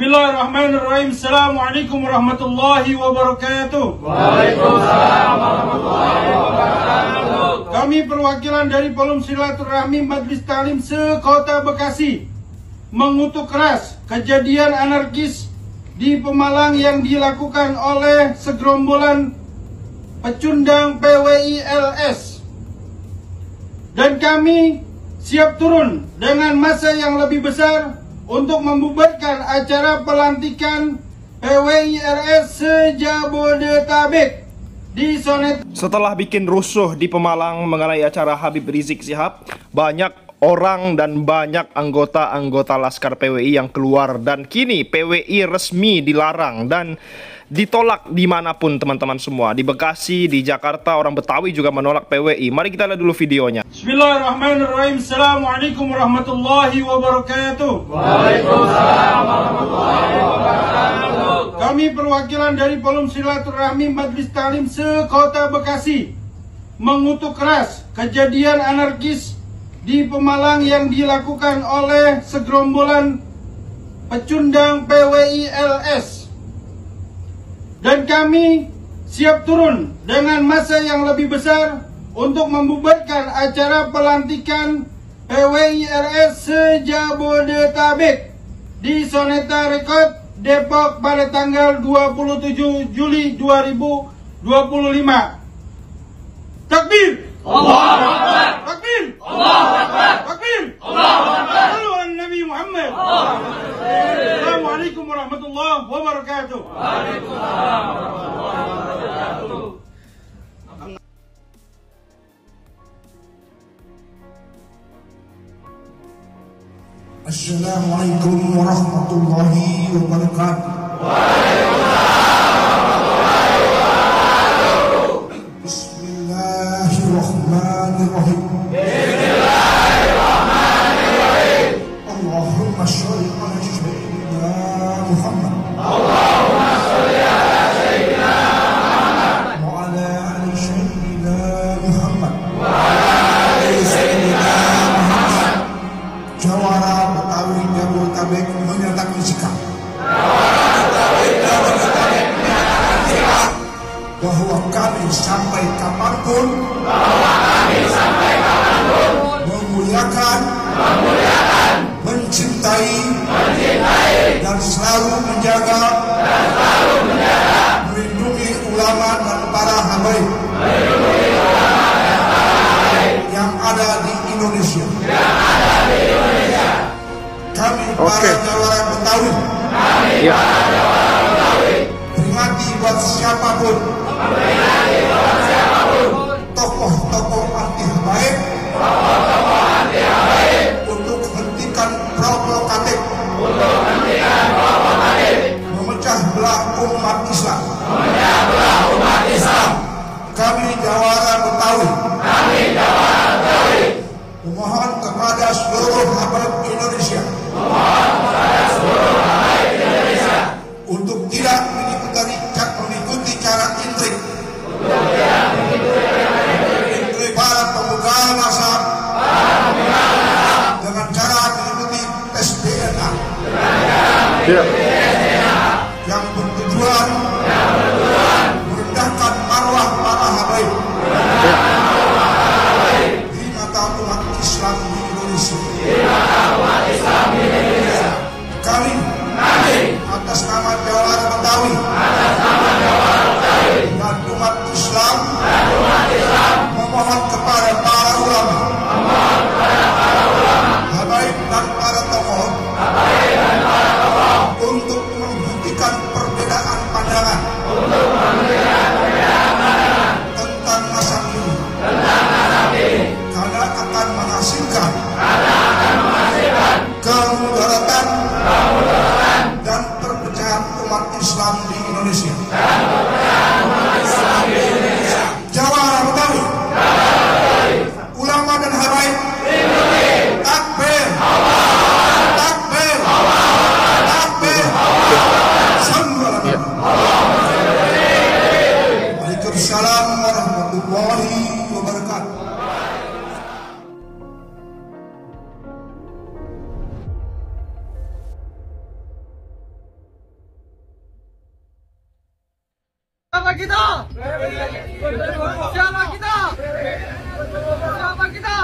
Bismillahirrahmanirrahim. Assalamualaikum warahmatullahi wabarakatuh. Waalaikumsalam warahmatullahi wabarakatuh. Kami perwakilan dari Forum Silaturahmi Majelis Taklim se-Kota Bekasi mengutuk keras kejadian anarkis di Pemalang yang dilakukan oleh segerombolan pecundang PWI LS. Dan kami siap turun dengan massa yang lebih besar untuk membubarkan acara pelantikan PWI LS se-Jabodetabek di Sonet. Setelah bikin rusuh di Pemalang mengenai acara Habib Rizik Syihab, banyak orang dan banyak anggota-anggota Laskar PWI yang keluar, dan kini PWI resmi dilarang dan ditolak dimanapun teman-teman semua. Di Bekasi, di Jakarta, orang Betawi juga menolak PWI. Mari kita lihat dulu videonya. Bismillahirrahmanirrahim. Assalamualaikum warahmatullahi wabarakatuh. Waalaikumsalam warahmatullahi wabarakatuh. Kami perwakilan dari Forum Silaturahmi Majelis Taklim se-Kota Bekasi mengutuk keras kejadian anarkis di Pemalang yang dilakukan oleh segerombolan pecundang PWI LS. Dan kami siap turun dengan massa yang lebih besar untuk membubarkan acara pelantikan PWI LS se-Jabodetabek di Soneta Record, Depok pada tanggal 27 Juli 2025. Takbir! Allahu Akbar. Takbir! Allahu Akbar. Takbir! Allahu Akbar. Sallu ala Nabi Muhammad. Assalamualaikum warahmatullahi wabarakatuh. Waalaikumsalam warahmatullahi wabarakatuh. Assalamualaikum warahmatullahi wabarakatuh. Bismillahirrahmanirrahim. Allahumma sholli ala sayyidina Muhammad. Allahumma sholli ala sayyidina Muhammad. Wa ala ali sayyidina Muhammad. Wa ala ali sayyidina Muhammad. Jawara Betawi Jabodetabek menyatakan sikap bahwa kami sampai kapanpun memuliakan, mencintai dan selalu menjaga, melindungi ulama dan para habaib yang ada di Indonesia. Kami para jawara Betawi peringati buat siapapun tokoh-tokoh anti habaib untuk hentikan provokatif memecah belah umat Islam. Kami jawara Betawi memohon kepada seluruh habaib Indonesia untuk tidak mengikuti cara intrik para pemuka massa dengan cara mengikuti tes DNA yang bertujuan merendahkan marwah para habaib di mata umat Islam di Indonesia. Kami atas nama jawara Betawi dan umat Islam memohon kepada para ulama, habaib dan para tokoh untuk menghentikan perbedaan pandangan tentang nasab ini, karena akan menghasilkan kemudaratan dan perpecahan umat Siapa kita? Siapa kita? Siapa kita?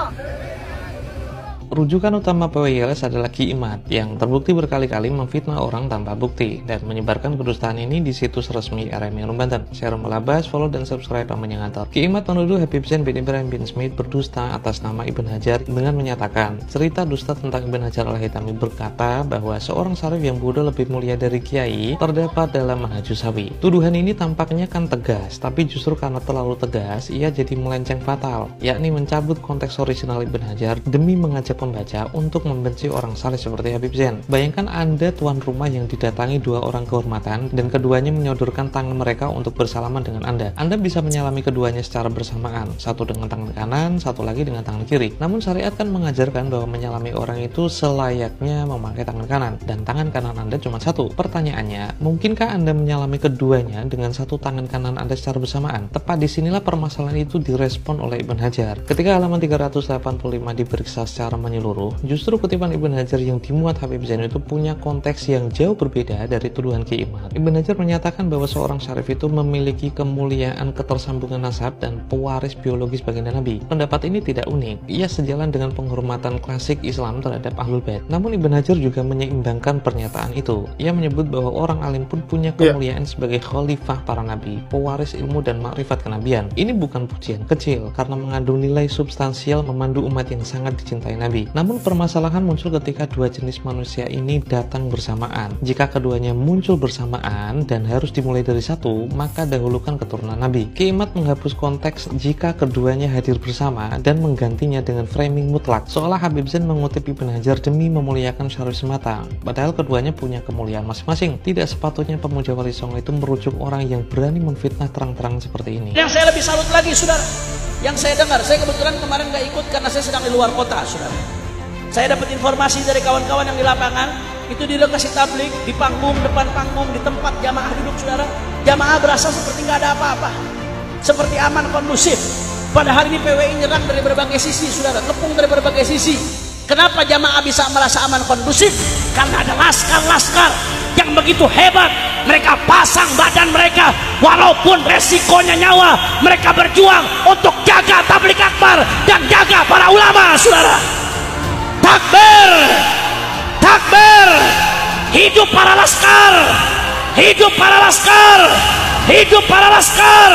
Rujukan utama PWILS adalah Ki Imad yang terbukti berkali-kali memfitnah orang tanpa bukti dan menyebarkan kedustaan ini di situs resmi RMI Rum Banten. Share melabas, follow dan subscribe paman yang ngantor. Ki Imad menuduh Habib Zain bin Ibrahim bin Smith berdusta atas nama Ibn Hajar dengan menyatakan cerita dusta tentang Ibn Hajar Al-Haytami berkata bahwa seorang syarif yang bodoh lebih mulia dari kiai terdapat dalam Manhajus Sawi. Tuduhan ini tampaknya kan tegas, tapi justru karena terlalu tegas ia jadi melenceng fatal, yakni mencabut konteks orisinal Ibn Hajar demi mengajak pembaca untuk membenci orang saleh seperti Habib Zain. Bayangkan Anda tuan rumah yang didatangi dua orang kehormatan dan keduanya menyodorkan tangan mereka untuk bersalaman dengan Anda. Anda bisa menyalami keduanya secara bersamaan, satu dengan tangan kanan, satu lagi dengan tangan kiri. Namun syariat kan mengajarkan bahwa menyalami orang itu selayaknya memakai tangan kanan, dan tangan kanan Anda cuma satu. Pertanyaannya, mungkinkah Anda menyalami keduanya dengan satu tangan kanan Anda secara bersamaan? Tepat disinilah permasalahan itu direspon oleh Ibn Hajar. Ketika halaman 385 diperiksa secara menyeluruh, justru kutipan Ibn Hajar yang dimuat Habib Zain itu punya konteks yang jauh berbeda dari tuduhan Ki Imad. Ibn Hajar menyatakan bahwa seorang syarif itu memiliki kemuliaan ketersambungan nasab dan pewaris biologis baginda Nabi. Pendapat ini tidak unik, ia sejalan dengan penghormatan klasik Islam terhadap Ahlul Bait. Namun Ibn Hajar juga menyeimbangkan pernyataan itu. Ia menyebut bahwa orang alim pun punya kemuliaan sebagai khalifah para nabi, pewaris ilmu dan makrifat kenabian. Ini bukan pujian kecil karena mengandung nilai substansial memandu umat yang sangat dicintai Nabi. Namun permasalahan muncul ketika dua jenis manusia ini datang bersamaan. Jika keduanya muncul bersamaan dan harus dimulai dari satu, maka dahulukan keturunan Nabi. Ki Imad menghapus konteks jika keduanya hadir bersama dan menggantinya dengan framing mutlak, seolah Habib Zain mengutip Ibn Hajar demi memuliakan syarif semata. Padahal keduanya punya kemuliaan masing-masing. Tidak sepatutnya pemuja Wali Songo itu merujuk orang yang berani memfitnah terang-terang seperti ini. Yang saya lebih salut lagi, saudara, yang saya dengar, saya kebetulan kemarin nggak ikut karena saya sedang di luar kota, saudara. Saya dapat informasi dari kawan-kawan yang di lapangan, itu di lokasi tablik, di panggung, depan panggung, di tempat jamaah duduk, saudara. Jamaah berasa seperti nggak ada apa-apa, seperti aman, kondusif. Padahal ini PWI nyerang dari berbagai sisi, saudara, kepung dari berbagai sisi. Kenapa jamaah bisa merasa aman, kondusif? Karena ada laskar-laskar yang begitu hebat. Mereka pasang badan mereka, walaupun resikonya nyawa, mereka berjuang untuk jaga tablik akbar dan jaga para ulama, saudara. Takbir, takbir, hidup para laskar, hidup para laskar, hidup para laskar.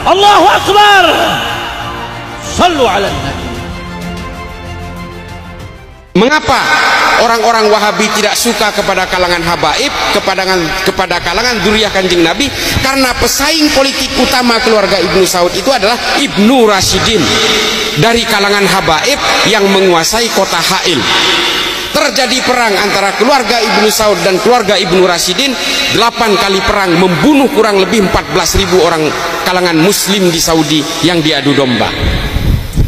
Allahu Akbar. Sallu ala Nabi. Mengapa orang-orang Wahabi tidak suka kepada kalangan habaib, kepada kalangan dzurriyyah Kanjeng Nabi? Karena pesaing politik utama keluarga Ibnu Saud itu adalah Ibnu Rasyidin dari kalangan habaib yang menguasai kota Ha'il. Terjadi perang antara keluarga Ibnu Saud dan keluarga Ibnu Rasyidin, 8 kali perang, membunuh kurang lebih 14.000 orang kalangan muslim di Saudi yang diadu domba.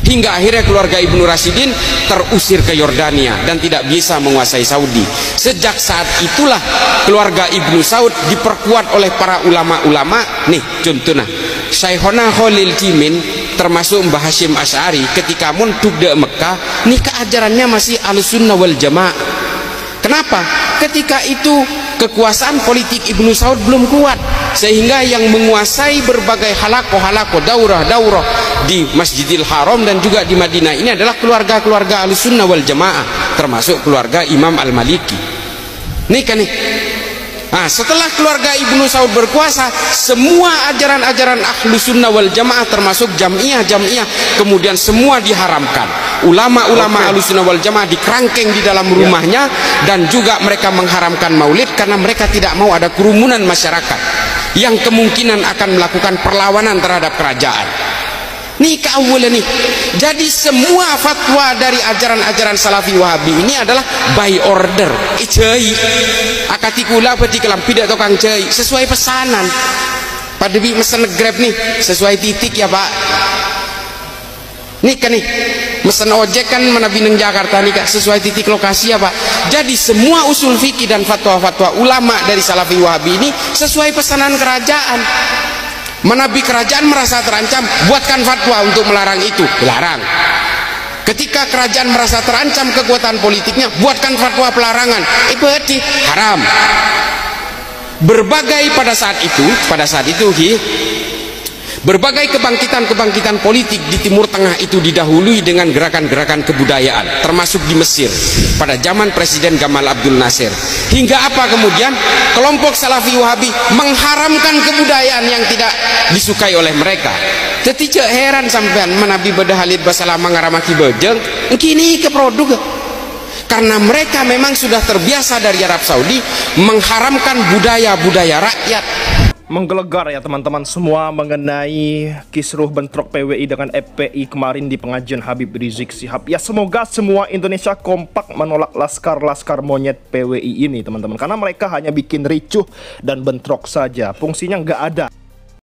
Hingga akhirnya keluarga Ibnu Rasyidin terusir ke Yordania dan tidak bisa menguasai Saudi. Sejak saat itulah keluarga Ibnu Saud diperkuat oleh para ulama-ulama. Nih contohnya Syekhona Khalil Jimin termasuk Mbah Hashim Asy'ari ketika mondok di Mekah, nih keajarannya masih Ahlussunnah wal Jamaah. Kenapa? Ketika itu kekuasaan politik Ibnu Saud belum kuat, sehingga yang menguasai berbagai halakoh daurah di Masjidil Haram dan juga di Madinah ini adalah keluarga-keluarga Ahlussunnah wal Jamaah, termasuk keluarga Imam Al-Maliki. Nih kan nih. Nah, setelah keluarga Ibnu Saud berkuasa, semua ajaran-ajaran Ahlussunnah wal Jamaah termasuk jamiah kemudian semua diharamkan. Ulama-ulama Ahlussunnah wal Jamaah dikerangkeng di dalam rumahnya, dan juga mereka mengharamkan maulid karena mereka tidak mau ada kerumunan masyarakat yang kemungkinan akan melakukan perlawanan terhadap kerajaan. Nih keawalan nih. Jadi semua fatwa dari ajaran-ajaran Salafi Wahabi ini adalah by order. Ijai akatikula peti kelam pidak tukang jai sesuai pesanan. Pak Debi mesen Grab nih sesuai titik ya Pak. Nih kan nih mesen ojek kan mana Bineng Jakarta nih Kak, sesuai titik lokasi ya Pak. Jadi semua usul fikih dan fatwa-fatwa ulama dari Salafi Wahabi ini sesuai pesanan kerajaan. Menabi kerajaan merasa terancam, buatkan fatwa untuk melarang itu, dilarang. Ketika kerajaan merasa terancam kekuatan politiknya, buatkan fatwa pelarangan, berarti haram. pada saat itu berbagai kebangkitan politik di Timur Tengah itu didahului dengan gerakan-gerakan kebudayaan, termasuk di Mesir pada zaman Presiden Gamal Abdul Nasir. Hingga apa kemudian kelompok Salafi Wahabi mengharamkan kebudayaan yang tidak disukai oleh mereka. Tetapi heran sampean menabi beda Halid basalah mengaramaki bejeng, kini ke produk. Karena mereka memang sudah terbiasa dari Arab Saudi mengharamkan budaya-budaya rakyat. Menggelegar ya teman-teman semua mengenai kisruh bentrok PWI dengan FPI kemarin di pengajian Habib Rizik Syihab. Ya semoga semua Indonesia kompak menolak laskar monyet PWI ini teman-teman, karena mereka hanya bikin ricuh dan bentrok saja, fungsinya nggak ada.